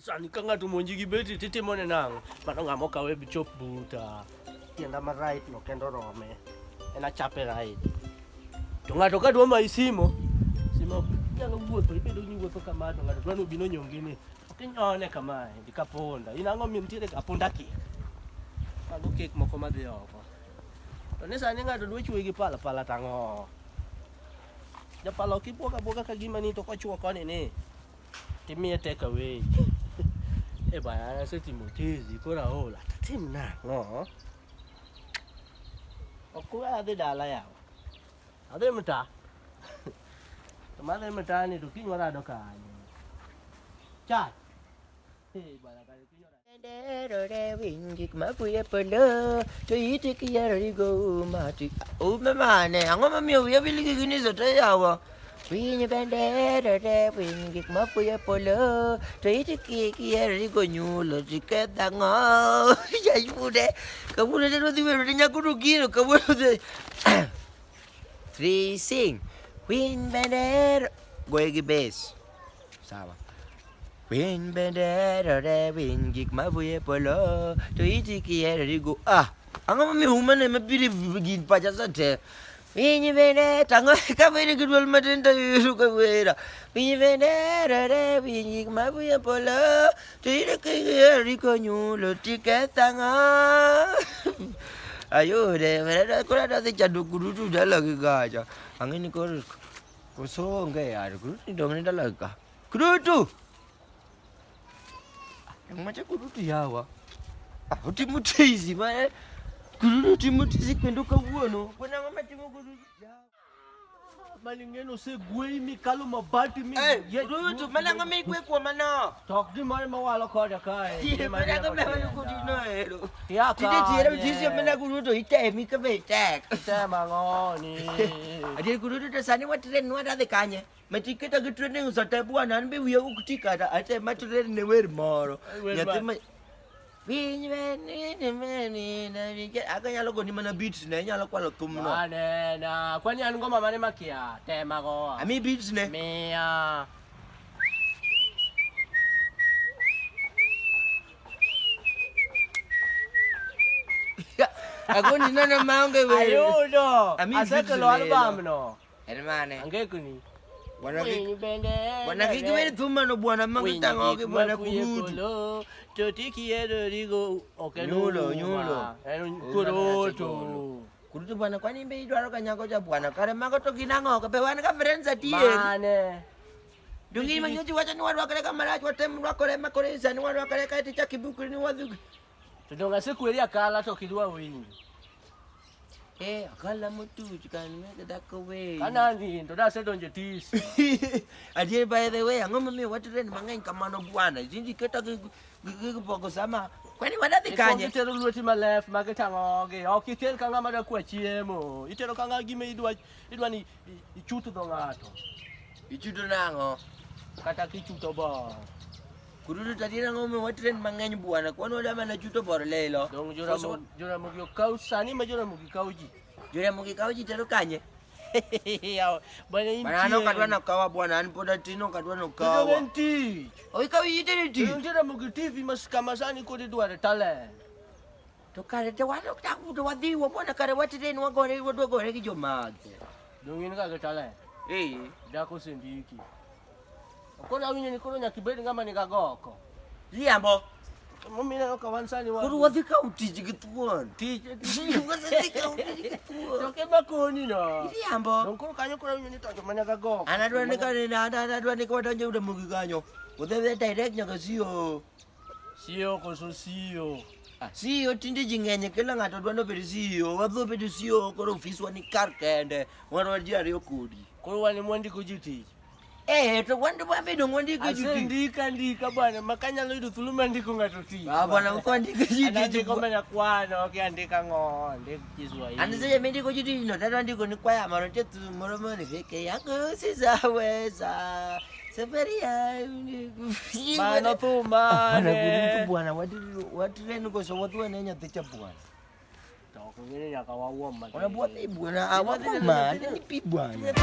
Sani kanga tumonji gibeti titimone nang. Mano ngamo kawe bichop buta. Tienda ma right no kendo rome. Ena chape right. To ngato ka dwa mai simo nyalo wuotho ibedo ni wuotho kama to ngato dwano bino nyongini. Okinyone kama dikaponda. Inango mi mtiere kaponda ki. Palo kek moko madhi oko. To ne sani ngato dwa chwe gi pala tango. Japalo kiboga ka gima ni to kochwo koni ni. Timie take away. E bana se timotezi kora ola. Tatim nango. Okuwa ade dala yawo. Ade mta. Tomade mta ni tukinyora dokani. Chai. Hey bana kale kinyora. Ndere wingik mapuye polo to yite kiyari go mati. O mamane angoma mi oya biligi gini zote yawa. Winyi bendere wingik mapuye polo to yite kiyari go nyulo tiketa ngo. Ya ibude. Kabude de diwe de nyakuru gino kabude. 3 sing. Win bendere goegi bass. Sawa. Win bendera wingik mabuye polo to itiki erigo angama mi humane mabiri gin paja sate winyi bendera tango ka bene gudwal matenda yuka wera winyi bendera wingik mabuye polo to itiki erigo nyulo tiketanga ayo de vera kora da chadu kurutu dala gaja angini kor kosonge yaar kurutu domini dala ka kurutu Macha kurutu yawa. Utimutizi mae. Kurutu mutizi kwendo kawuono. Kwena ngoma timo kurutu yawa. Malingeno se gwe mi kalo mabati mi. Kurutu mana ngoma igwe kwa mana. Tok di mare mawalo koda kai. Mana ngoma mana kurutu no ero. Ya ka. Tidi tira mutizi mana kurutu ite mi ka betek. Ite mangoni. Adi kurutu tasani wa tren no ada dekanye. Matiketa ke training usate bwana nbe wiya ukutika ate matrene ne wer moro nyathima winyi meni na vike akanyalo goni mana beats ne nyalo kwalo thum no ane na kwani an ngoma mane makia tema go ami beats ne mia agoni nana maunge we ayudo aseke lo album no hermane angekuni Bwana kikiwele thuma no bwana mangita ngoke bwana kurutu totiki yedo rigo nyulo kurutu bwana kwani mbe idwaro kanyako cha bwana kare mago to kinango ka pe wan ka friends atie mane dungi manyoji wacha ni wadwa kare kamara chwa tem wadwa kare makore sani wadwa kare ka ticha kibuku ni wadhu tudonga sikweli akala to kidwa wingi akala mutu chikani mega dakawe kanani ndo da se donje tis adie by the way angoma me watreni mang'eny kamano bwana jinji keta gipogo sama kwani wadadhi kanye itero luoti ma left magetangoge okiter kanga mada kwa chiemo itero kanga gime idwa ni ichuto do ngato ichuto nango kata kichuto bo kurudu tadira ngome watreni mang'eny bwana kwani wadama na chuto bor lelo dong jura mugyo kausani ma jura mugi kauji jura mugi kauji tero kanye bwana inti bwana kadwa na kawa bwana anpoda tino kadwa no kawa inti oi kawi yitere ti jura mugi tv maskama sani ko didware talent to kare te wano takuto wadhiwa bwana kare watreni wagore wadogore gi jomage dong in ka talent dako sendiki Kona winyo ni kono nyakibedi ngama ni kagoko. Liambo. Mumina no kawansani wa. Kuru wadhika utiji gituan. Tiji wadhika utiji gituan. Toke bakoni no. Liambo. Nongkuru kanyo kona winyo ni tojo manya kagoko. Anadwa nika ni anadwa nika wadanja uda mugi kanyo. Udhebe direct nyaka siyo. Siyo koso siyo. Siyo tindi jingenye kila ngato dwano pedi siyo. Wadho pedi siyo koro ofiswa ni karkende. Wanawajia rio kudi. Kuru wani mwandi kujiti. To wanda babedo ngondiko juti. Andika bwana makanya lo thuluma ndiko ngatoti. Bwana uko andika juti. Andika manya kwana okiandika ngonde Kiswahili. Anasema mendiko juti no tata ndiko ni kwaya marote moromo ni feke yangu sizaweza. Safaria Bana thuma. Bwana watreni ko so watu wanenya techa bwana. Toko ngene yakawawa mama. Ona bwana bwana awa mama ni pi bwana.